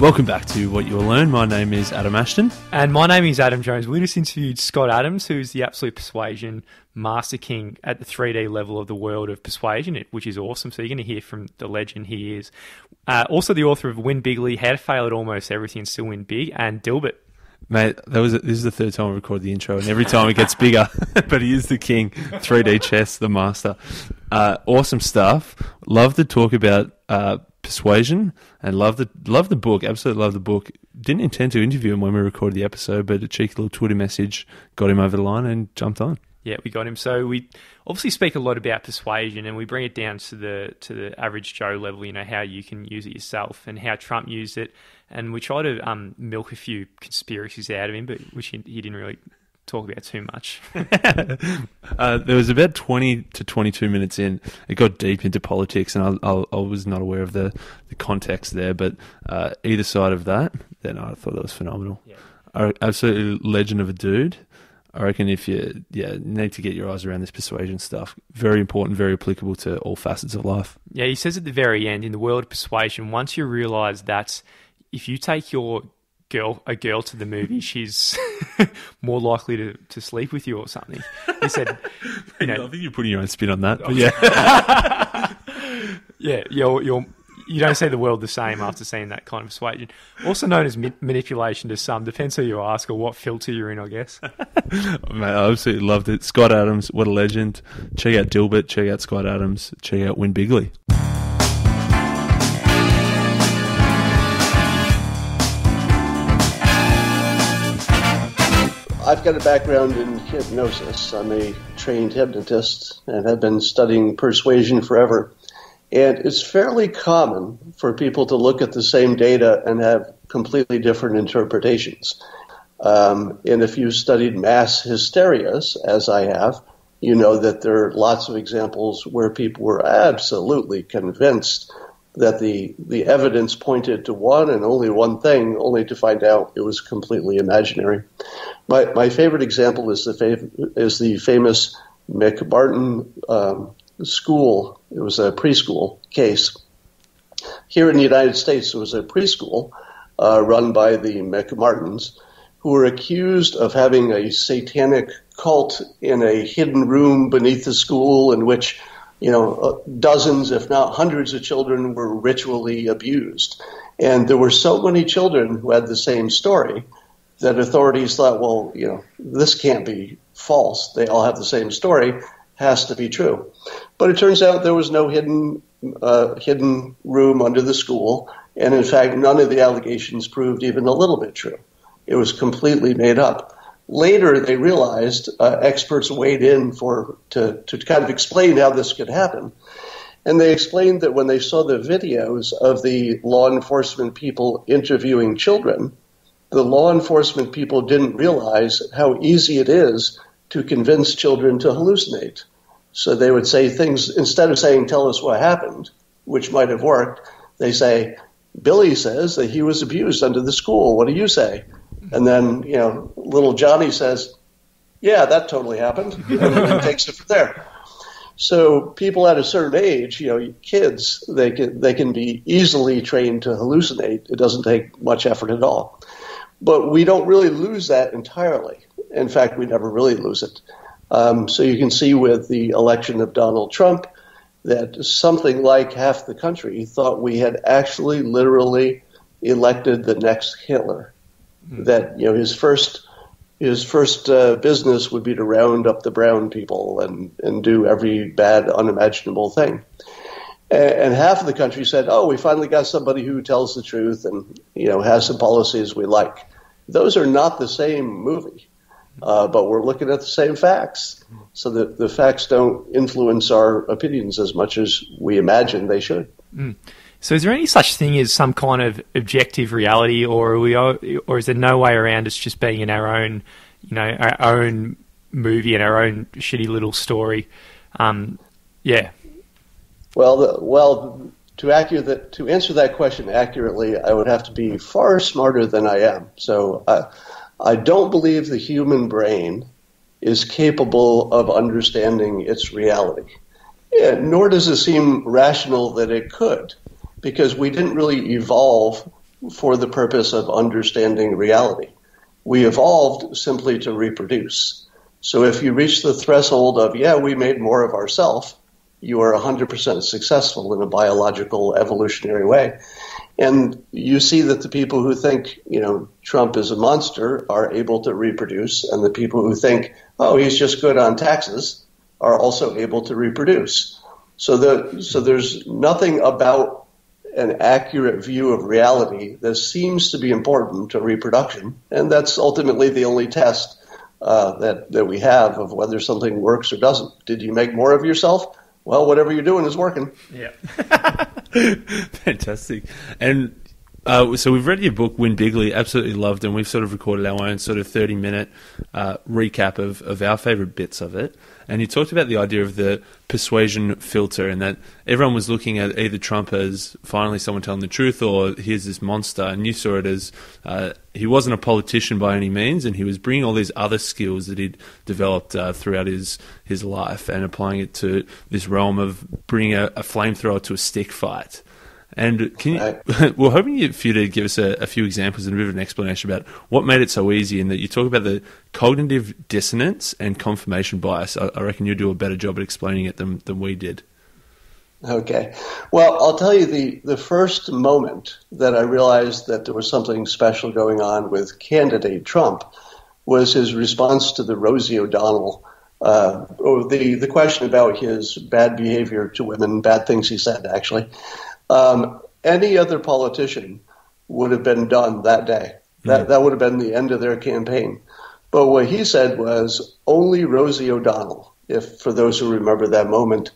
Welcome back to What You'll Learn. My name is Adam Ashton. And my name is Adam Jones. We just interviewed Scott Adams, who's the absolute persuasion master king at the 3D level of the world of persuasion, which is awesome. So you're going to hear from the legend he is. Also the author of Win Bigly, How to Fail at Almost Everything and Still Win Big, and Dilbert. Mate, this is the third time I recorded the intro, and every time it gets bigger. But he is the king, 3D chess, the master. Awesome stuff. Love to talk about persuasion, and love the book. Absolutely love the book. Didn't intend to interview him when we recorded the episode, but a cheeky little Twitter message got him over the line and jumped on. Yeah, we got him. So we obviously speak a lot about persuasion, and we bring it down to the average Joe level. You know, how you can use it yourself, and how Trump used it. And we try to milk a few conspiracies out of him, but which he didn't really talk about too much. There was about 20 to 22 minutes in. It got deep into politics, and I was not aware of the context there. But either side of that, then I thought that was phenomenal. Yeah. Absolutely legend of a dude. I reckon if you need to get your eyes around this persuasion stuff, very important, very applicable to all facets of life. Yeah, he says at the very end, in the world of persuasion, once you realise that if you take a girl to the movie, she's more likely to sleep with you or something. He said, I think you're putting your own spin on that, but yeah. Yeah, you don't see the world the same after seeing that kind of persuasion. Also known as manipulation to some. Depends who you ask or what filter you're in, I guess. Mate, I absolutely loved it. Scott Adams, what a legend. Check out Dilbert, check out Scott Adams, check out Win Bigly. I've got a background in hypnosis. I'm a trained hypnotist and have been studying persuasion forever. And it's fairly common for people to look at the same data and have completely different interpretations. And if you've studied mass hysterias, as I have, you know that there are lots of examples where people were absolutely convinced that the evidence pointed to one and only one thing, only to find out it was completely imaginary. My favorite example is the famous McMartin school. It was a preschool case. Here in the United States, it was a preschool run by the McMartins, who were accused of having a satanic cult in a hidden room beneath the school in which, dozens, if not hundreds of children were ritually abused. And there were so many children who had the same story that authorities thought, well, this can't be false. They all have the same story. Has to be true. But it turns out there was no hidden room under the school. And in fact, none of the allegations proved even a little bit true. It was completely made up. Later, they realized, experts weighed in to kind of explain how this could happen. And they explained that when they saw the videos of the law enforcement people interviewing children, the law enforcement people didn't realize how easy it is to convince children to hallucinate. So they would say things, instead of saying, tell us what happened, which might have worked, they say, Billy says that he was abused under the school. What do you say? And then, little Johnny says, yeah, that totally happened. And then takes it from there. So people at a certain age, kids, they can be easily trained to hallucinate. It doesn't take much effort at all. But we don't really lose that entirely. In fact, we never really lose it. So you can see with the election of Donald Trump that something like half the country thought we had actually literally elected the next Hitler. Mm-hmm. That his first business would be to round up the brown people and do every bad, unimaginable thing. And half of the country said, oh, we finally got somebody who tells the truth and has some policies we like. Those are not the same movie. But we're looking at the same facts, so that the facts don't influence our opinions as much as we imagine they should. Mm. So is there any such thing as some kind of objective reality, or is there no way around us just being in our own, our own movie and our own shitty little story? Yeah. Well, to answer that question accurately, I would have to be far smarter than I am. So I don't believe the human brain is capable of understanding its reality. Yeah, nor does it seem rational that it could, because we didn't really evolve for the purpose of understanding reality. We evolved simply to reproduce. So if you reach the threshold of, we made more of ourselves, you are 100% successful in a biological evolutionary way. And you see that the people who think, Trump is a monster are able to reproduce, and the people who think, he's just good on taxes are also able to reproduce. So there's nothing about an accurate view of reality that seems to be important to reproduction, and that's ultimately the only test that we have of whether something works or doesn't. Did you make more of yourself? Well, whatever you're doing is working. Yeah. Fantastic. And so we've read your book, Win Bigly, absolutely loved, and we've sort of recorded our own sort of 30-minute recap of our favourite bits of it. And you talked about the idea of the persuasion filter, and that everyone was looking at either Trump as finally someone telling the truth, or here's this monster, and you saw it as he wasn't a politician by any means, and he was bringing all these other skills that he'd developed throughout his life and applying it to this realm of bringing a flamethrower to a stick fight. And can you, we're hoping for you to give us a few examples and a bit of an explanation about what made it so easy, and that you talk about the cognitive dissonance and confirmation bias. I reckon you do a better job at explaining it than we did. Okay. Well, I'll tell you the first moment that I realized that there was something special going on with candidate Trump was his response to the Rosie O'Donnell, or the question about his bad behavior to women, bad things he said, actually. Any other politician would have been done that day. That would have been the end of their campaign. But what he said was only Rosie O'Donnell, for those who remember that moment.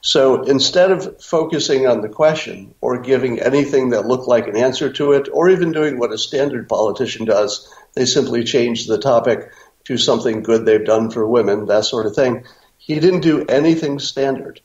So instead of focusing on the question or giving anything that looked like an answer to it, or even doing what a standard politician does, they simply changed the topic to something good they've done for women, that sort of thing. He didn't do anything standard.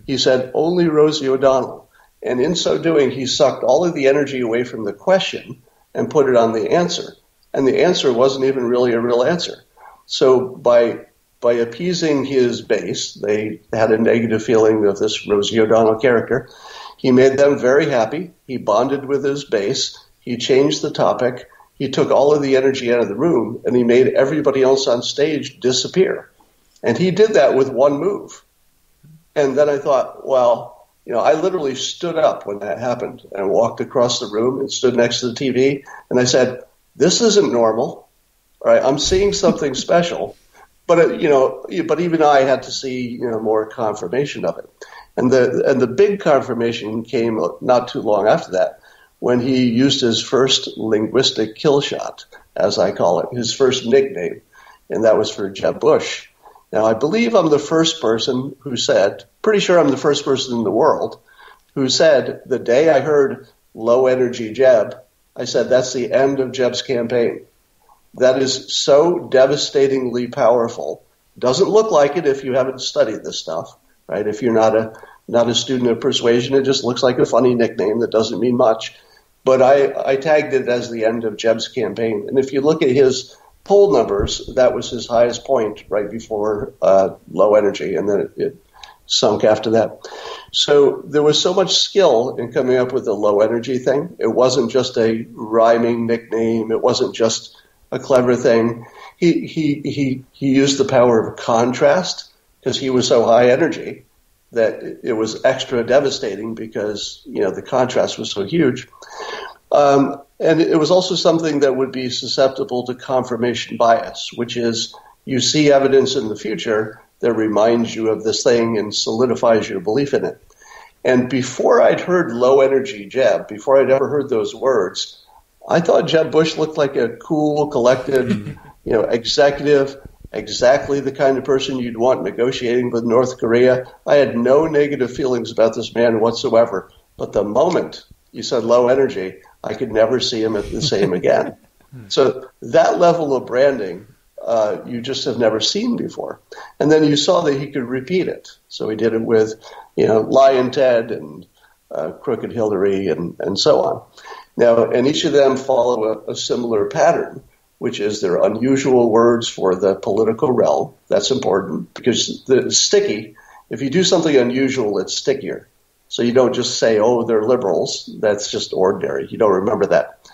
He said only Rosie O'Donnell. And in so doing, he sucked all of the energy away from the question and put it on the answer. And the answer wasn't even really a real answer. So by appeasing his base, they had a negative feeling of this Rosie O'Donnell character. He made them very happy. He bonded with his base. He changed the topic. He took all of the energy out of the room, and he made everybody else on stage disappear. And he did that with one move. And then I thought, well, I literally stood up when that happened and walked across the room and stood next to the TV. And I said, this isn't normal. All right, I'm seeing something special. But, but even I had to see, more confirmation of it. And the big confirmation came not too long after that, when he used his first linguistic kill shot, as I call it, his first nickname. And that was for Jeb Bush. Now, I believe I'm the first person who said, pretty sure I'm the first person in the world, who said the day I heard low energy Jeb, I said that's the end of Jeb's campaign. That is so devastatingly powerful. Doesn't look like it if you haven't studied this stuff, right? If you're not a student of persuasion, it just looks like a funny nickname that doesn't mean much. But I tagged it as the end of Jeb's campaign. And if you look at his poll numbers, that was his highest point right before low energy, and then it sunk after that. So there was so much skill in coming up with the low energy thing. It wasn't just a rhyming nickname. It wasn't just a clever thing. He used the power of contrast, because he was so high energy that it was extra devastating because, the contrast was so huge. And it was also something that would be susceptible to confirmation bias, which is you see evidence in the future that reminds you of this thing and solidifies your belief in it. And before I'd heard low energy Jeb, before I'd ever heard those words, I thought Jeb Bush looked like a cool, collected, executive, exactly the kind of person you'd want negotiating with North Korea. I had no negative feelings about this man whatsoever. But the moment you said low energy, I could never see him the same again. So that level of branding, you just have never seen before. And then you saw that he could repeat it. So he did it with, Lion Ted and Crooked Hillary and so on. Now, and each of them follow a similar pattern, which is they're unusual words for the political realm. That's important because the sticky, if you do something unusual, it's stickier. So you don't just say, oh, they're liberals. That's just ordinary. You don't remember that.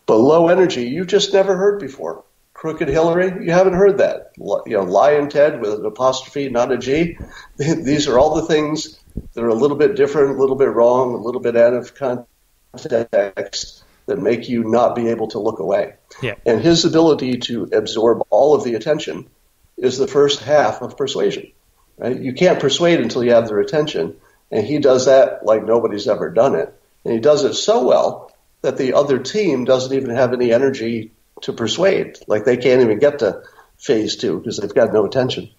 But low energy, you've just never heard before. Crooked Hillary, you haven't heard that. Lion Ted with an apostrophe, not a G. These are all the things that are a little bit different, a little bit wrong, a little bit out of context that make you not be able to look away. Yeah. And his ability to absorb all of the attention is the first half of persuasion. Right? You can't persuade until you have their attention, and he does that like nobody's ever done it. And he does it so well that the other team doesn't even have any energy to persuade. Like they can't even get to phase 2 because they've got no attention.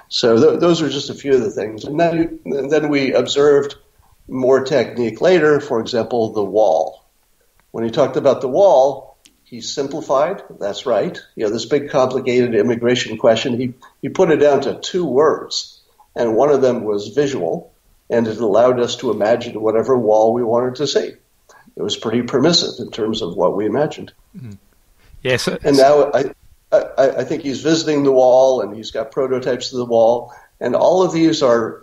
So those are just a few of the things. And then we observed more technique later, for example, the wall. When he talked about the wall, he simplified. That's right. This big complicated immigration question, he put it down to 2 words, and one of them was visual, and it allowed us to imagine whatever wall we wanted to see. It was pretty permissive in terms of what we imagined. Mm-hmm. Yes. And now I think he's visiting the wall, and he's got prototypes of the wall, and all of these are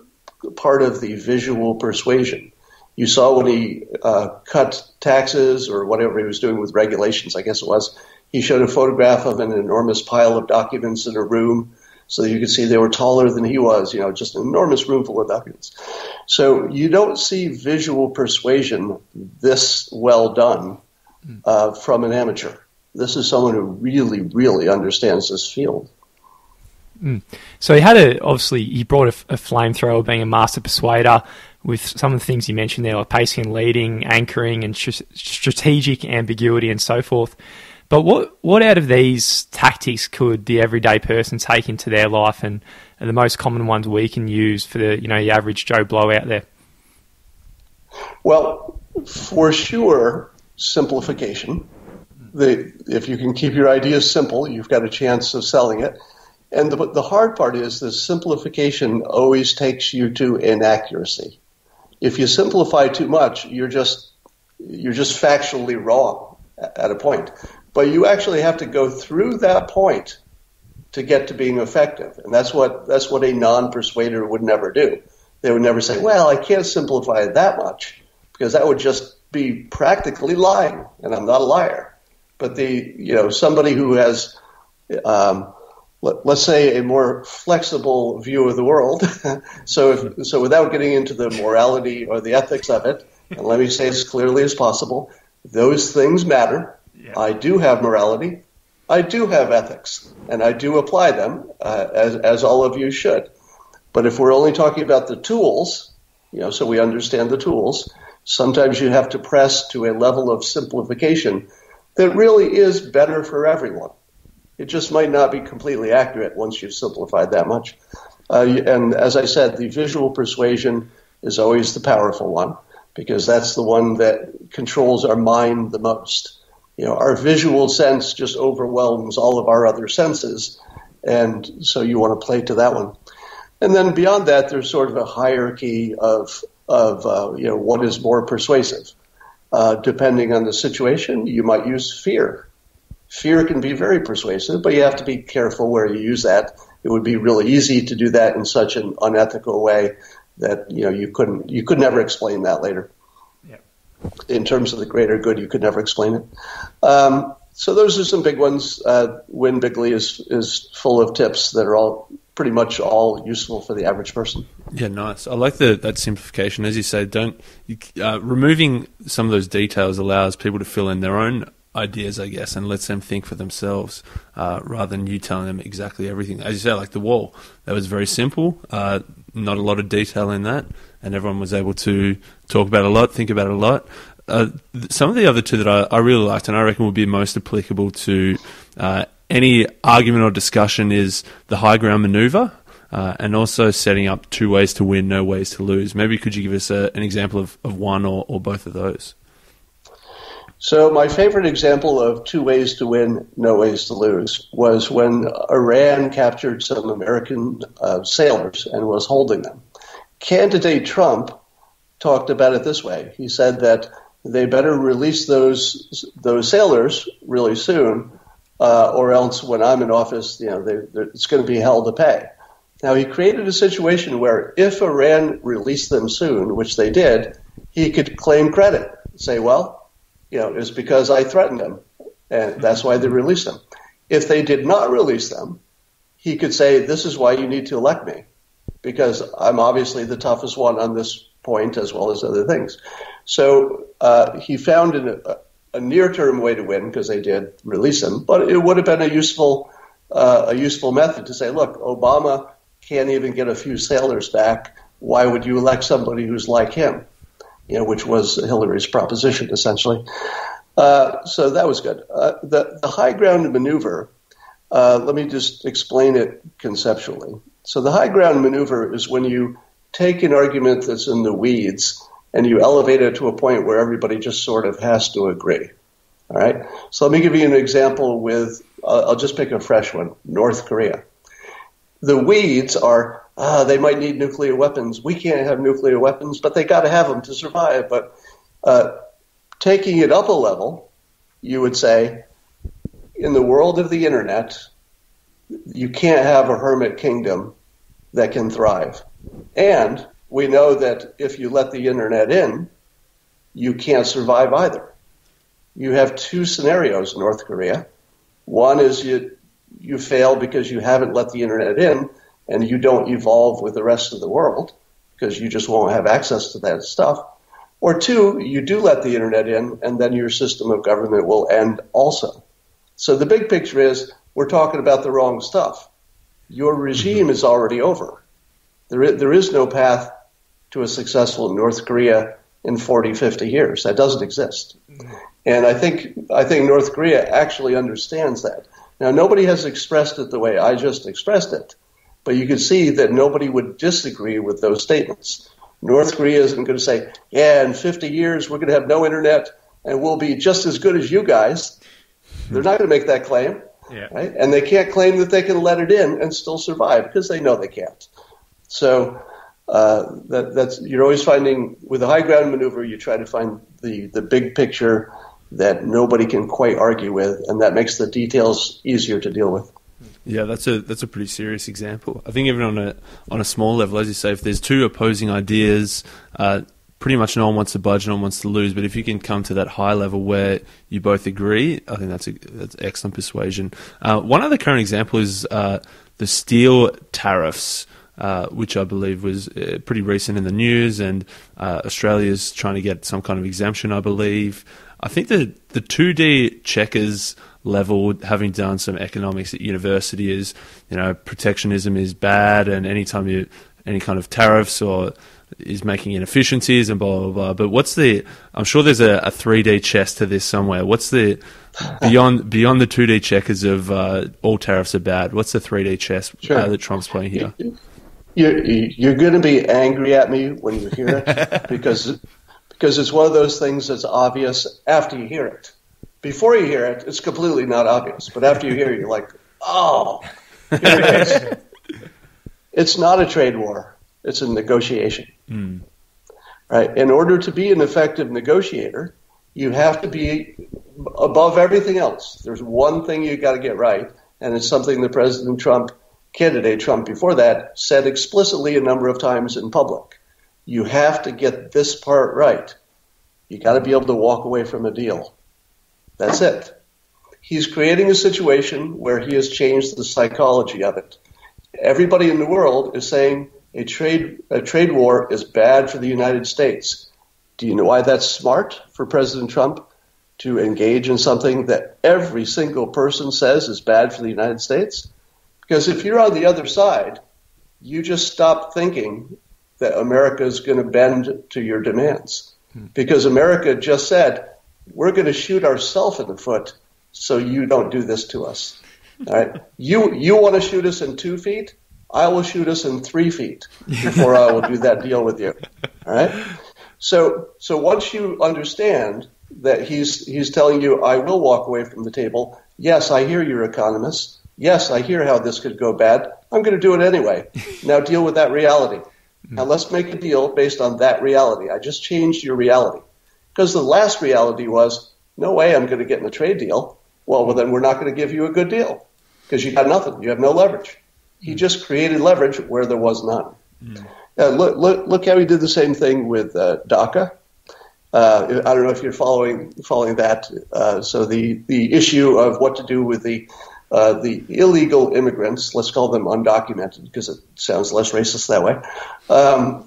part of the visual persuasion. You saw when he cut taxes or whatever he was doing with regulations, I guess it was, he showed a photograph of an enormous pile of documents in a room so that you could see they were taller than he was, just an enormous room full of documents. So you don't see visual persuasion this well done from an amateur. This is someone who really, really understands this field. Mm. So he brought a flamethrower, being a master persuader, with some of the things you mentioned there, like pacing and leading, anchoring, and strategic ambiguity, and so forth. But what out of these tactics could the everyday person take into their life, and the most common ones we can use for the average Joe Blow out there? Well, for sure, simplification. If you can keep your ideas simple, you've got a chance of selling it. And the hard part is that simplification always takes you to inaccuracy. If you simplify too much, you're just factually wrong at a point. But you actually have to go through that point to get to being effective. And that's what a non-persuader would never do. They would never say, well, I can't simplify it that much, because that would just be practically lying, and I'm not a liar. But somebody who has, let's say, a more flexible view of the world. So without getting into the morality or the ethics of it, and let me say as clearly as possible, those things matter. Yeah. I do have morality. I do have ethics, and I do apply them as all of you should. But if we're only talking about the tools, so we understand the tools, sometimes you have to press to a level of simplification that really is better for everyone. It just might not be completely accurate once you've simplified that much. And as I said, the visual persuasion is always the powerful one, because that's the one that controls our mind the most. Our visual sense just overwhelms all of our other senses, and so you want to play to that one. And then beyond that, there's sort of a hierarchy of what is more persuasive. Depending on the situation, you might use fear. Fear can be very persuasive, but you have to be careful where you use that. It would be really easy to do that in such an unethical way that you could never explain that later. Yeah. In terms of the greater good, you could never explain it. So those are some big ones. Win Bigly is full of tips that are all pretty much all useful for the average person. Yeah, nice. I like that simplification. As you say, removing some of those details allows people to fill in their own ideas, I guess, and lets them think for themselves rather than you telling them exactly everything. As you say, like the wall, that was very simple, not a lot of detail in that, and everyone was able to talk about it a lot, think about it a lot. Some of the other two that I really liked, and I reckon would be most applicable to any argument or discussion, is the high ground maneuver, and also setting up 2 ways to win, no ways to lose. Maybe could you give us an example of one or both of those? So my favorite example of 2 ways to win, no ways to lose was when Iran captured some American sailors and was holding them. Candidate Trump talked about it this way. He said that they better release those sailors really soon, or else when I'm in office, it's going to be hell to pay. Now, he created a situation where if Iran released them soon, which they did, he could claim credit. Say, well, it's because I threatened them, and that's why they released them. If they did not release them, he could say, this is why you need to elect me, because I'm obviously the toughest one on this point as well as other things. So he found a near-term way to win because they did release him, but it would have been a useful method to say, look, Obama can't even get a few sailors back. Why would you elect somebody who's like him? Which was Hillary's proposition, essentially. So that was good. The high ground maneuver, let me just explain it conceptually. So the high ground maneuver is when you take an argument that's in the weeds and you elevate it to a point where everybody just sort of has to agree. All right? So let me give you an example with, I'll just pick a fresh one, North Korea. The weeds are, they might need nuclear weapons. We can't have nuclear weapons, but they got to have them to survive. But taking it up a level, you would say, in the world of the internet, you can't have a hermit kingdom that can thrive. And we know that if you let the internet in, you can't survive either. You have two scenarios in North Korea. One is you fail because you haven't let the internet in and you don't evolve with the rest of the world because you just won't have access to that stuff. Or two, you do let the internet in and then your system of government will end also. So the big picture is we're talking about the wrong stuff. Your regime is already over. There is no path to a successful North Korea in 40, 50 years. That doesn't exist. And I think North Korea actually understands that. Now, nobody has expressed it the way I just expressed it, but you can see that nobody would disagree with those statements. North Korea isn't going to say, yeah, in 50 years we're going to have no internet and we'll be just as good as you guys. They're not going to make that claim, right? And they can't claim that they can let it in and still survive because they know they can't. So that's you're always finding, with a high ground maneuver, you try to find the big picture that nobody can quite argue with, and that makes the details easier to deal with. Yeah, that's a pretty serious example. I think even on a small level, as you say, if there's two opposing ideas, pretty much no one wants to budge, no one wants to lose. But if you can come to that high level where you both agree, I think that's excellent persuasion. One other current example is the steel tariffs, which I believe was pretty recent in the news, and Australia's trying to get some kind of exemption, I believe. I think the 2D checkers level, having done some economics at university, is, protectionism is bad, and any kind of tariffs or is making inefficiencies and blah, blah, blah. But I'm sure there's a 3D chess to this somewhere. What's the, beyond the 2D checkers of all tariffs are bad, what's the 3D chess that Trump's playing here? You're going to be angry at me when you hear it because it's one of those things that's obvious after you hear it. Before you hear it, it's completely not obvious. But after you hear it, you're like, oh, here it is. It's not a trade war. It's a negotiation. Right? In order to be an effective negotiator, you have to be above everything else. There's one thing you got to get right, and it's something that candidate Trump before that, said explicitly a number of times in public. You have to get this part right. You got to be able to walk away from a deal. That's it. He's creating a situation where he has changed the psychology of it. Everybody in the world is saying a trade war is bad for the United States. Do you know why that's smart for President Trump to engage in something that every single person says is bad for the United States? Because if you're on the other side, you just stop thinking that America is going to bend to your demands. Because America just said, we're going to shoot ourselves in the foot so you don't do this to us. All right? You want to shoot us in 2 feet? I will shoot us in 3 feet before I will do that deal with you. All right? So once you understand that he's telling you, I will walk away from the table. Yes, I hear your economists. Yes, I hear how this could go bad. I'm going to do it anyway. Now deal with that reality. Now let's make a deal based on that reality. I just changed your reality. Because the last reality was, no way I'm going to get in a trade deal. Well, then we're not going to give you a good deal because you got nothing. You have no leverage. He just created leverage where there was none. Look how he did the same thing with DACA. I don't know if you're following that. So the issue of what to do with the illegal immigrants, let's call them undocumented because it sounds less racist that way,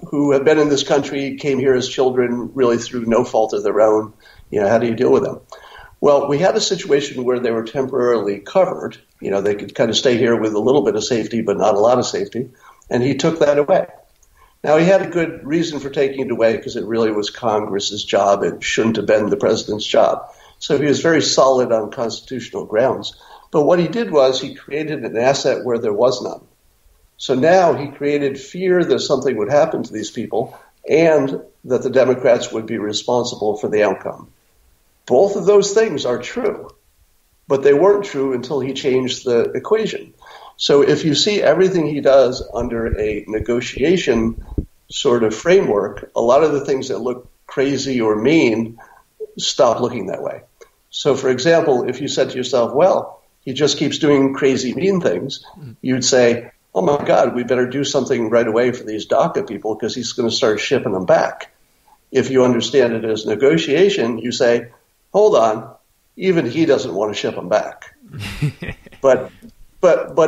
who have been in this country, came here as children really through no fault of their own. How do you deal with them? Well, we had a situation where they were temporarily covered. They could kind of stay here with a little bit of safety, but not a lot of safety. And he took that away. Now, he had a good reason for taking it away because it really was Congress's job. It shouldn't have been the president's job. So he was very solid on constitutional grounds. But what he did was he created an asset where there was none. So now he created fear that something would happen to these people and that the Democrats would be responsible for the outcome. Both of those things are true, but they weren't true until he changed the equation. So if you see everything he does under a negotiation sort of framework, a lot of the things that look crazy or mean stop looking that way. So, for example, if you said to yourself, well, he just keeps doing crazy, mean things, you'd say, oh, my God, we better do something right away for these DACA people because he's going to start shipping them back. If you understand it as negotiation, you say, hold on, even he doesn't want to ship them back. But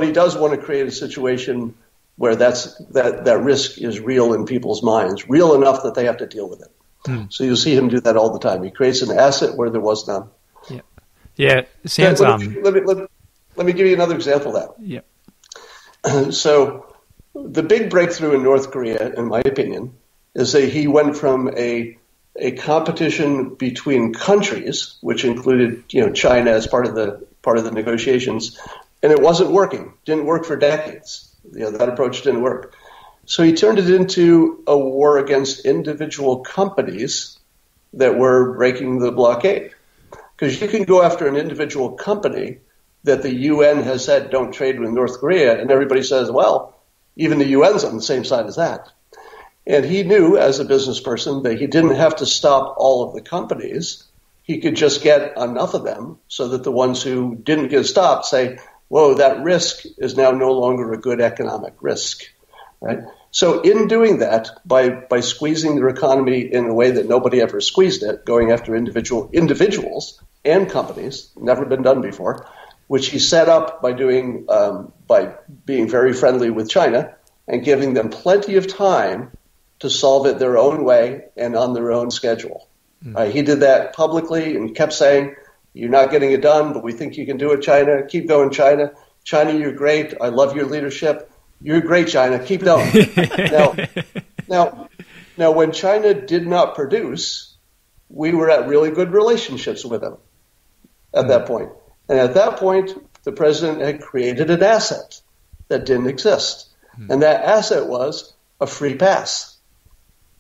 he does want to create a situation where that risk is real in people's minds, real enough that they have to deal with it. So you'll see him do that all the time. He creates an asset where there was none. Yeah. Sounds. Let me give you another example of that. Yeah. So the big breakthrough in North Korea, in my opinion, is that he went from a competition between countries, which included China as part of the negotiations, and it wasn't working. Didn't work for decades. That approach didn't work. So he turned it into a war against individual companies that were breaking the blockade. Because you can go after an individual company that the UN has said don't trade with North Korea, and everybody says, well, even the UN's on the same side as that. And he knew as a business person that he didn't have to stop all of the companies. He could just get enough of them so that the ones who didn't get stopped say, whoa, that risk is now no longer a good economic risk. Right? So in doing that, by squeezing their economy in a way that nobody ever squeezed it, going after individuals and companies, never been done before, which he set up by being very friendly with China and giving them plenty of time to solve it their own way and on their own schedule. He did that publicly and kept saying, you're not getting it done, but we think you can do it, China. Keep going, China. China, you're great. I love your leadership. You're great, China. Keep going. Now, when China did not produce, we were at really good relationships with them at that point. And at that point, the president had created an asset that didn't exist. And that asset was a free pass.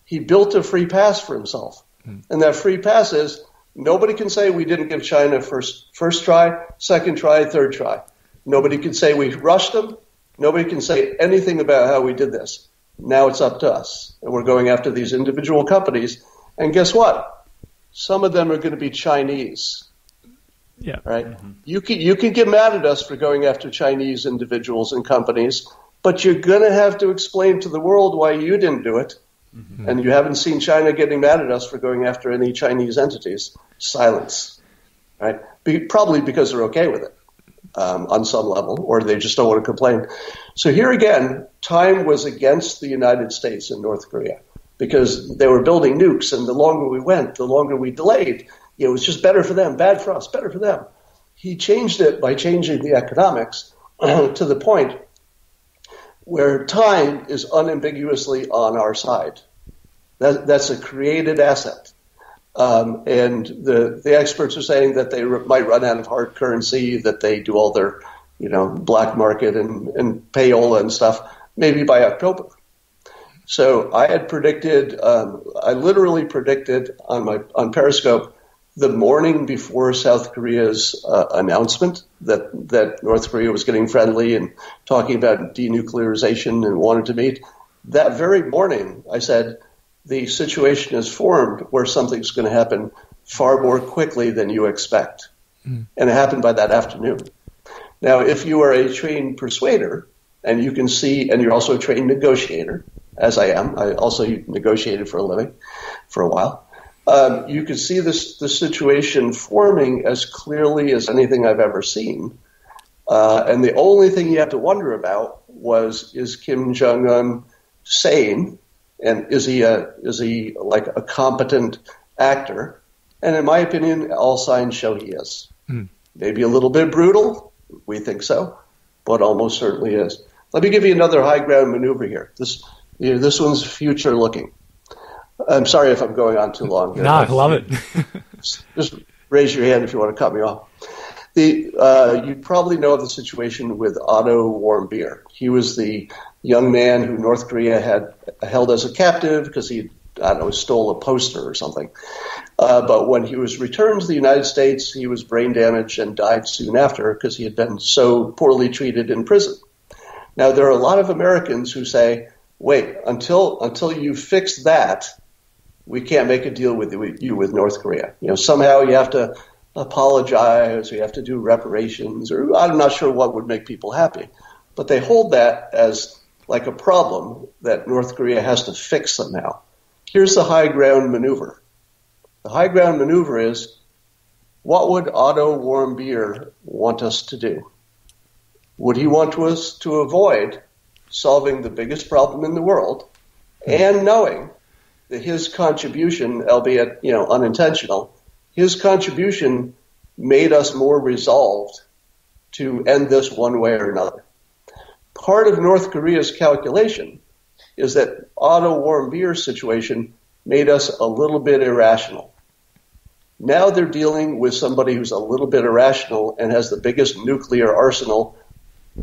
He built a free pass for himself. And that free pass is nobody can say we didn't give China first try, second try, third try. Nobody can say we rushed them. Nobody can say anything about how we did this. Now it's up to us. And we're going after these individual companies. And guess what? Some of them are going to be Chinese. Yeah. Right? You can get mad at us for going after Chinese individuals and companies, but you're going to have to explain to the world why you didn't do it. And you haven't seen China getting mad at us for going after any Chinese entities. Silence. Right? Probably because they're okay with it on some level, or they just don't want to complain. So here again, time was against the United States and North Korea because they were building nukes, and the longer we went, the longer we delayed. It was just better for them, bad for us, better for them. He changed it by changing the economics to the point where time is unambiguously on our side. That's a created asset. And the experts are saying that they might run out of hard currency, that they do all their, black market and payola and stuff, maybe by October. So I had predicted, I literally predicted on Periscope the morning before South Korea's announcement that North Korea was getting friendly and talking about denuclearization and wanted to meet. That very morning, I said, the situation is formed where something's going to happen far more quickly than you expect. And it happened by that afternoon. Now, if you are a trained persuader, and you can see, and you're also a trained negotiator, as I am. I also negotiated for a living for a while. You can see this situation forming as clearly as anything I've ever seen. And the only thing you have to wonder about is Kim Jong-un sane, and is he like a competent actor? And in my opinion, all signs show he is. Maybe a little bit brutal, we think so, but almost certainly is. Let me give you another high ground maneuver here. This one's future looking. I'm sorry if I'm going on too long here. No, I love it. Just raise your hand if you want to cut me off. You probably know of the situation with Otto Warmbier. He was the young man who North Korea had held as a captive because he, stole a poster or something. But when he was returned to the United States, he was brain damaged and died soon after because he had been so poorly treated in prison. Now, there are a lot of Americans who say, wait, until you fix that, we can't make a deal with you with North Korea. Somehow you have to apologize, or you have to do reparations, or I'm not sure what would make people happy. But they hold that as like a problem that North Korea has to fix somehow. Here's the high ground maneuver. The high ground maneuver is, what would Otto Warmbier want us to do? Would he want us to avoid solving the biggest problem in the world and knowing that his contribution, albeit unintentional, his contribution made us more resolved to end this one way or another? Part of North Korea's calculation is that Otto Warmbier's situation made us a little bit irrational. Now they're dealing with somebody who's a little bit irrational and has the biggest nuclear arsenal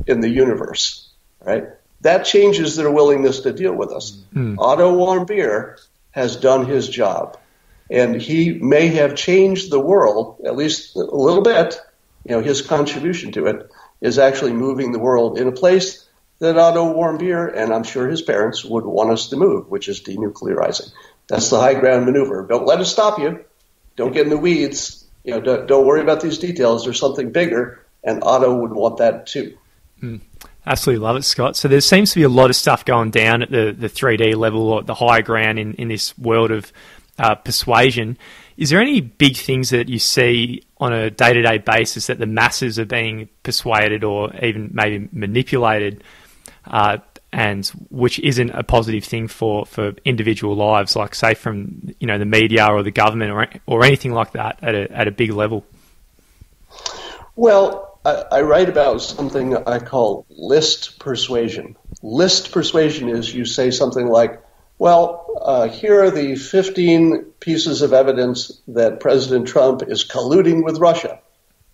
in the universe, right? That changes their willingness to deal with us. Otto Warmbier has done his job, and he may have changed the world, at least a little bit. His contribution to it is actually moving the world in a place that Otto Warmbier, and I'm sure his parents, would want us to move, which is denuclearizing. That's the high ground maneuver. Don't let it stop you. Don't get in the weeds. Don't worry about these details. There's something bigger, and Otto would want that too. Absolutely love it, Scott. So there seems to be a lot of stuff going down at the 3D level, or the high ground in this world of persuasion. Is there any big things that you see on a day-to-day basis that the masses are being persuaded or even maybe manipulated, and which isn't a positive thing for individual lives, like say from the media or the government or anything like that at a big level? Well, I write about something I call list persuasion. List persuasion is you say something like, well, here are the 15 pieces of evidence that President Trump is colluding with Russia.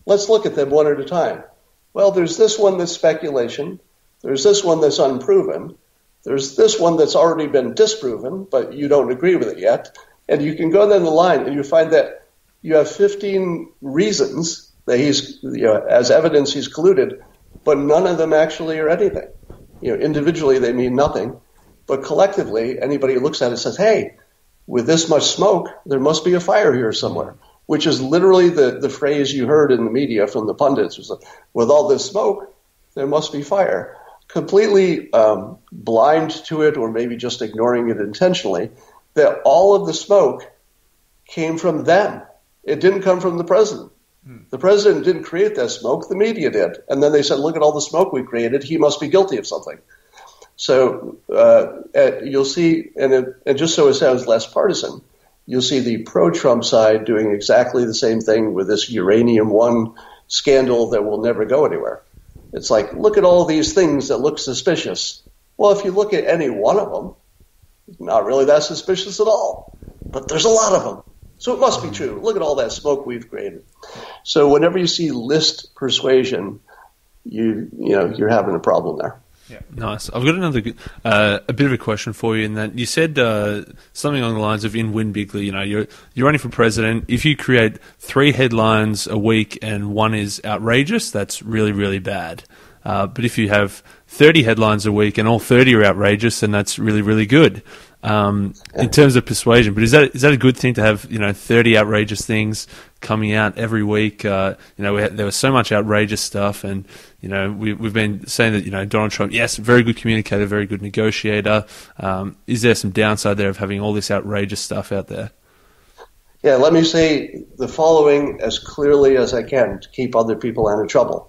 Let's look at them one at a time. Well, there's this one that's speculation. There's this one that's unproven. There's this one that's already been disproven, but you don't agree with it yet. And you can go down the line and you find that you have 15 reasons that he's, as evidence he's colluded, but none of them actually are anything. Individually they mean nothing, but collectively anybody who looks at it says, hey, with this much smoke, there must be a fire here somewhere, which is literally the phrase you heard in the media from the pundits. Was, with all this smoke, there must be fire. Completely blind to it, or maybe just ignoring it intentionally, that all of the smoke came from them. It didn't come from the president. The president didn't create that smoke, the media did. And then they said, look at all the smoke we created, he must be guilty of something. So you'll see, and just so it sounds less partisan, you'll see the pro-Trump side doing exactly the same thing with this Uranium One scandal that will never go anywhere. It's like, look at all these things that look suspicious. Well, if you look at any one of them, not really that suspicious at all. But there's a lot of them. So it must be true. Look at all that smoke we've created. So whenever you see list persuasion, you're having a problem there. Yeah, nice. I've got another a bit of a question for you in that you said something along the lines of in win bigly. You're running for president. If you create 3 headlines a week and one is outrageous, that's really, really bad. But if you have 30 headlines a week and all 30 are outrageous, then that's really, really good. in terms of persuasion. But is that a good thing to have 30 outrageous things coming out every week? There was so much outrageous stuff, and we've been saying that Donald Trump, yes, very good communicator, very good negotiator. Is there some downside there of having all this outrageous stuff out there? Yeah, let me say the following as clearly as I can to keep other people out of trouble.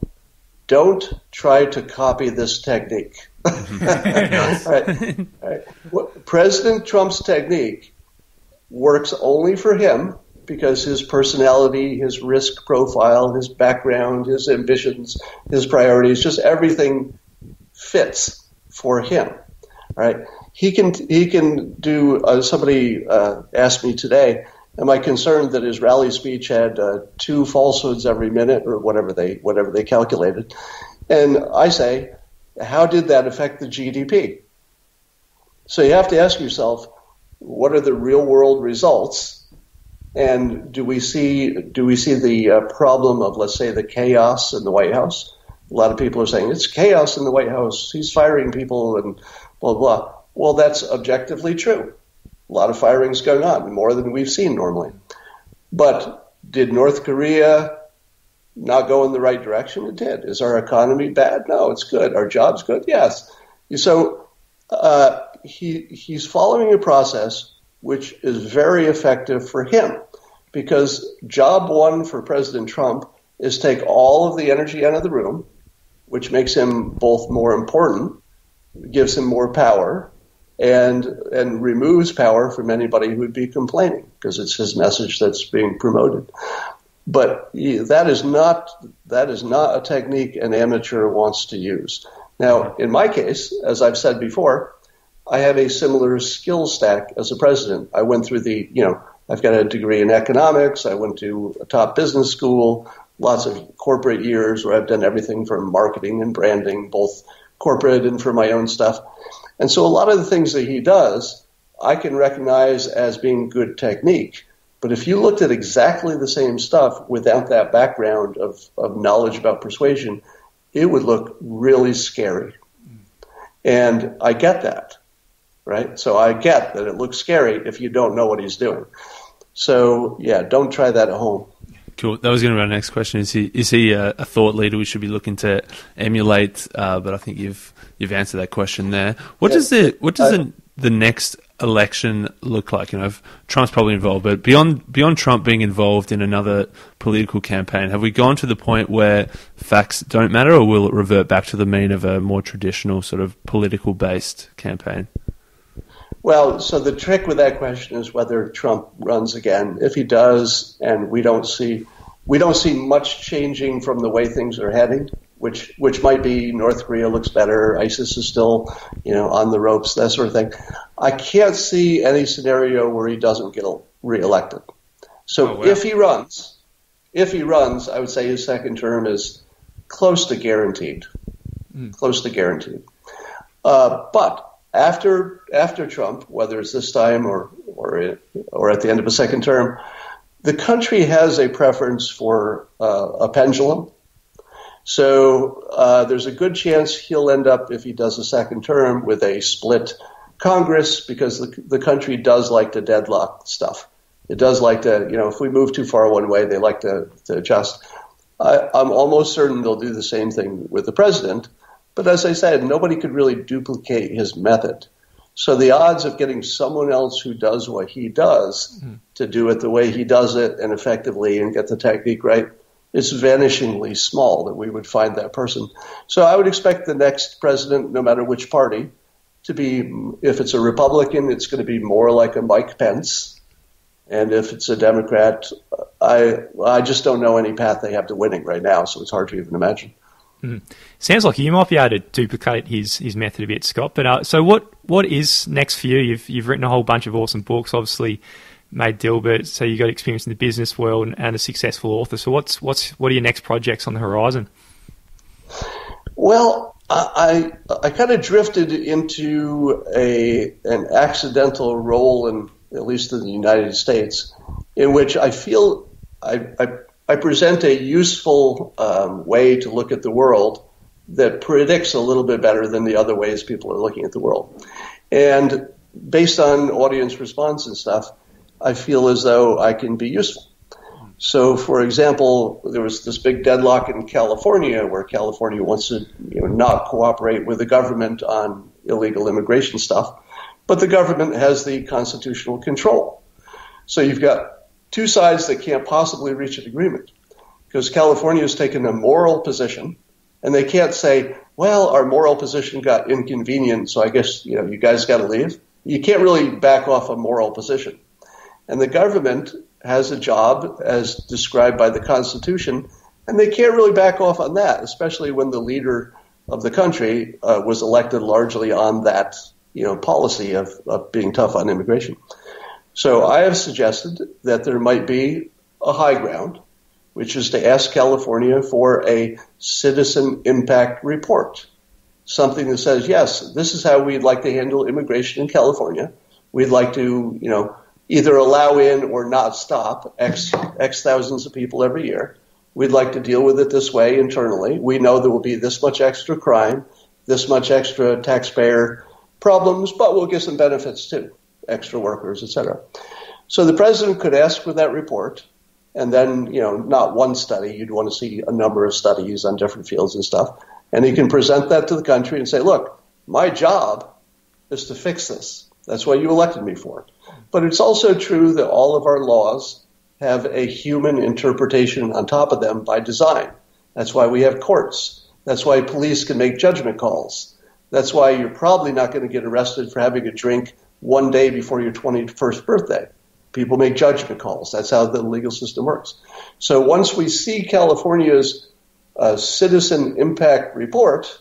Don't try to copy this technique. Right. President Trump's technique works only for him because his personality, his risk profile, his background, his ambitions, his priorities, just everything fits for him. Right? He can do. Somebody asked me today, am I concerned that his rally speech had 2 falsehoods every minute or whatever they calculated? And I say, how did that affect the GDP? So you have to ask yourself, what are the real world results? And do we see the problem of, let's say, the chaos in the White House? A lot of people are saying it's chaos in the White House. He's firing people and blah, blah. Well, that's objectively true. A lot of firings going on, more than we've seen normally. But did North Korea not go in the right direction? It did. Is our economy bad? No, it's good. Our jobs good? Yes. So he's following a process which is very effective for him, because job one for President Trump is take all of the energy out of the room, which makes him both more important, gives him more power, and removes power from anybody who would be complaining, because it's his message that's being promoted. But that is not a technique an amateur wants to use. Now, in my case, as I've said before, I have a similar skill stack as a president. I went through I've got a degree in economics. I went to a top business school, lots of corporate years where I've done everything from marketing and branding, both corporate and for my own stuff. And so a lot of the things that he does, I can recognize as being good technique. But if you looked at exactly the same stuff without that background of knowledge about persuasion, it would look really scary. And I get that, right? So I get that it looks scary if you don't know what he's doing. So, yeah, don't try that at home. Cool. That was going to be our next question. Is he a thought leader we should be looking to emulate? But I think you've answered that question there. What does the next election look like? If Trump's probably involved, but beyond Trump being involved in another political campaign, have we gone to the point where facts don't matter, or will it revert back to the mean of a more traditional sort of political-based campaign? Well, so the trick with that question is whether Trump runs again. If he does, and we don't see much changing from the way things are heading, which might be North Korea looks better, ISIS is still, on the ropes, that sort of thing. I can't see any scenario where he doesn't get reelected. So if he runs, I would say his second term is close to guaranteed. Close to guaranteed. But after Trump, whether it's this time or at the end of a second term, the country has a preference for a pendulum. So there's a good chance he'll end up, if he does a second term, with a split Congress, because the country does like to deadlock stuff. It does like to, if we move too far one way, they like to adjust. I'm almost certain they'll do the same thing with the president. But as I said, nobody could really duplicate his method. So the odds of getting someone else who does what he does to do it the way he does it and effectively and get the technique right, it's vanishingly small that we would find that person. So I would expect the next president, no matter which party, to be, if it's a Republican, it's going to be more like a Mike Pence. And if it's a Democrat, I just don't know any path they have to winning right now, so it's hard to even imagine. Sounds like you might be able to duplicate his method a bit, Scott. But so what is next for you? You've written a whole bunch of awesome books, obviously made Dilbert, so you got experience in the business world and a successful author. So what are your next projects on the horizon? Well, I kind of drifted into an accidental role in, at least in the United States, in which I feel I present a useful way to look at the world that predicts a little bit better than the other ways people are looking at the world. And based on audience response and stuff, I feel as though I can be useful. So, for example, there was this big deadlock in California where California wants to not cooperate with the government on illegal immigration stuff, but the government has the constitutional control. So you've got two sides that can't possibly reach an agreement because California has taken a moral position, and they can't say, well, our moral position got inconvenient, so I guess you guys got to leave. You can't really back off a moral position. And the government has a job as described by the Constitution, and they can't really back off on that, especially when the leader of the country was elected largely on that policy of being tough on immigration. So I have suggested that there might be a high ground, which is to ask California for a citizen impact report, something that says, yes, this is how we'd like to handle immigration in California. We'd like to, either allow in or not stop X thousands of people every year. We'd like to deal with it this way internally. We know there will be this much extra crime, this much extra taxpayer problems, but we'll give some benefits too, extra workers, etc. So the president could ask for that report, and then, not one study. You'd want to see a number of studies on different fields and stuff. And he can present that to the country and say, look, my job is to fix this. That's what you elected me for. But it's also true that all of our laws have a human interpretation on top of them by design. That's why we have courts. That's why police can make judgment calls. That's why you're probably not going to get arrested for having a drink one day before your 21st birthday. People make judgment calls. That's how the legal system works. So once we see California's citizen impact report,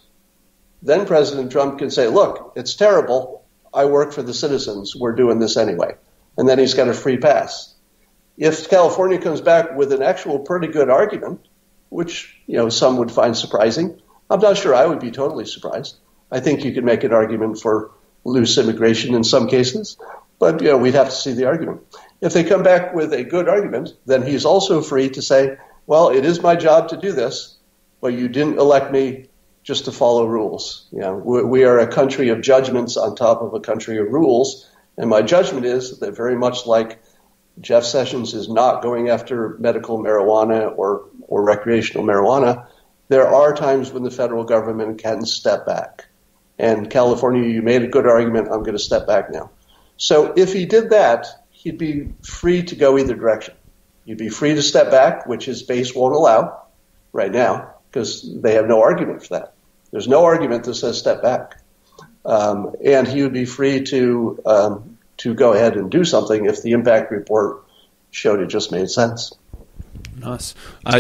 then President Trump can say, look, it's terrible. I work for the citizens. We're doing this anyway. And then he's got a free pass. If California comes back with an actual pretty good argument, which, some would find surprising, I'm not sure I would be totally surprised. I think you could make an argument for loose immigration in some cases, but, we'd have to see the argument. If they come back with a good argument, then he's also free to say, well, it is my job to do this, but you didn't elect me just to follow rules. We are a country of judgments on top of a country of rules. And my judgment is that very much like Jeff Sessions is not going after medical marijuana or recreational marijuana, there are times when the federal government can step back. And California, you made a good argument. I'm going to step back now. So if he did that, he'd be free to go either direction. You'd be free to step back, which his base won't allow right now, because they have no argument for that. There's no argument that says step back. And he would be free to go ahead and do something if the impact report showed it just made sense. Nice.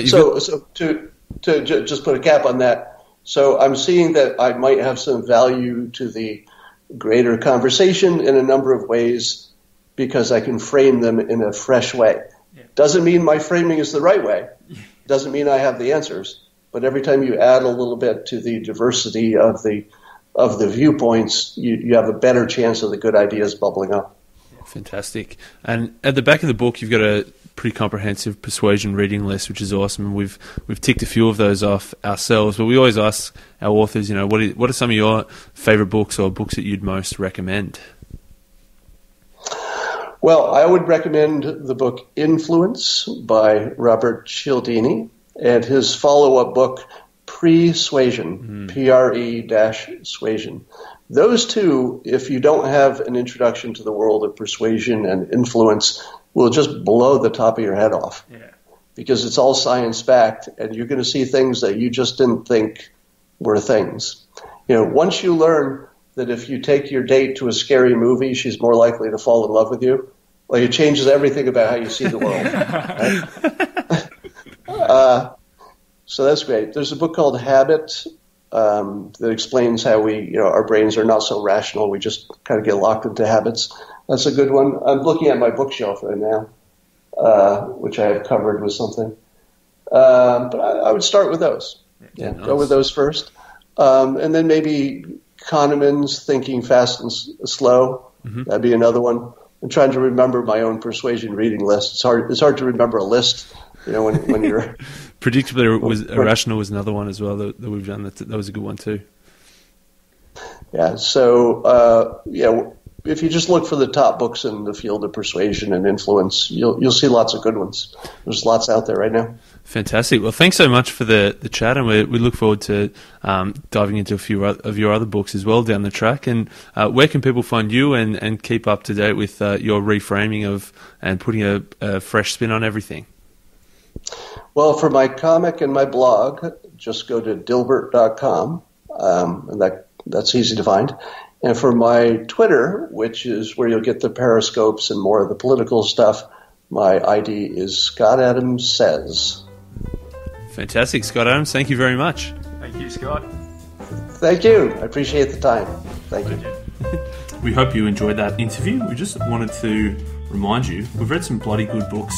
So to just put a cap on that, so I'm seeing that I might have some value to the greater conversation in a number of ways because I can frame them in a fresh way. Yeah. Doesn't mean my framing is the right way. Doesn't mean I have the answers. But every time you add a little bit to the diversity of the viewpoints, you have a better chance of the good ideas bubbling up. Fantastic. And at the back of the book, you've got a pretty comprehensive persuasion reading list, which is awesome. We've ticked a few of those off ourselves, but we always ask our authors, what are some of your favorite books or books that you'd most recommend? Well, I would recommend the book Influence by Robert Cialdini and his follow-up book Persuasion, P-R-E-Suasion. Those two, if you don't have an introduction to the world of persuasion and influence, will just blow the top of your head off. Yeah. Because it's all science-backed, and you're going to see things that you just didn't think were things. Once you learn that if you take your date to a scary movie, she's more likely to fall in love with you, well, it changes everything about how you see the world. Right? So that's great. There's a book called Habit that explains how our brains are not so rational. We just kind of get locked into habits. That's a good one. I'm looking at my bookshelf right now, which I have covered with something. But I would start with those. Yeah, nice. Go with those first. And then maybe Kahneman's Thinking Fast and Slow. Mm-hmm. That'd be another one. I'm trying to remember my own persuasion reading list. It's hard to remember a list, when you're... Predictably Irrational was another one as well that we've done. That was a good one too. Yeah. So if you just look for the top books in the field of persuasion and influence, you'll see lots of good ones. There's lots out there right now. Fantastic. Well, thanks so much for the chat, and we look forward to diving into a few of your other books as well down the track. And where can people find you and keep up to date with your reframing of and putting a fresh spin on everything? Well, for my comic and my blog, just go to dilbert.com, and that's easy to find. And for my Twitter, which is where you'll get the periscopes and more of the political stuff, my ID is Scott Adams Says. Fantastic, Scott Adams. Thank you very much. Thank you, Scott. Thank you. I appreciate the time. Thank you. We hope you enjoyed that interview. We just wanted to remind you, we've read some bloody good books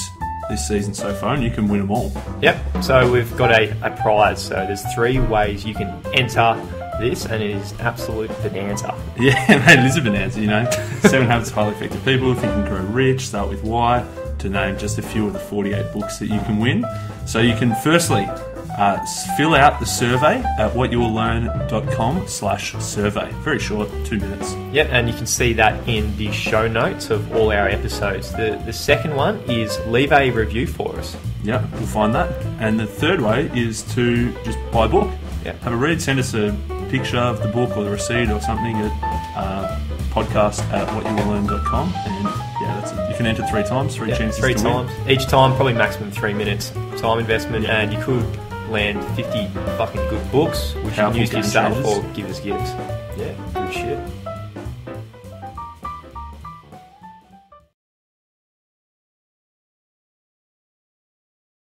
this season so far, and you can win them all. Yep. So we've got a prize. So there's 3 ways you can enter this, and it is absolute bonanza. Yeah, mate, it is a bonanza, 7 Habits of Highly Effective People, Think and Grow Rich, Start With Why, to name just a few of the 48 books that you can win. So you can firstly fill out the survey at whatyouwilllearn.com/survey. Very short, 2 minutes. Yep, and you can see that in the show notes of all our episodes. The second one is leave a review for us. Yeah, we'll find that. And the third way is to just buy a book. Yeah. Have a read, send us a picture of the book or the receipt or something at podcast@whatyouwilllearn.com, and that's it. You can enter 3 times, 3 chances 3 to times. win. Each time, probably maximum 3 minutes time investment, and you could land 50 fucking good books, which you can use yourself or give us gifts. Yeah, good shit.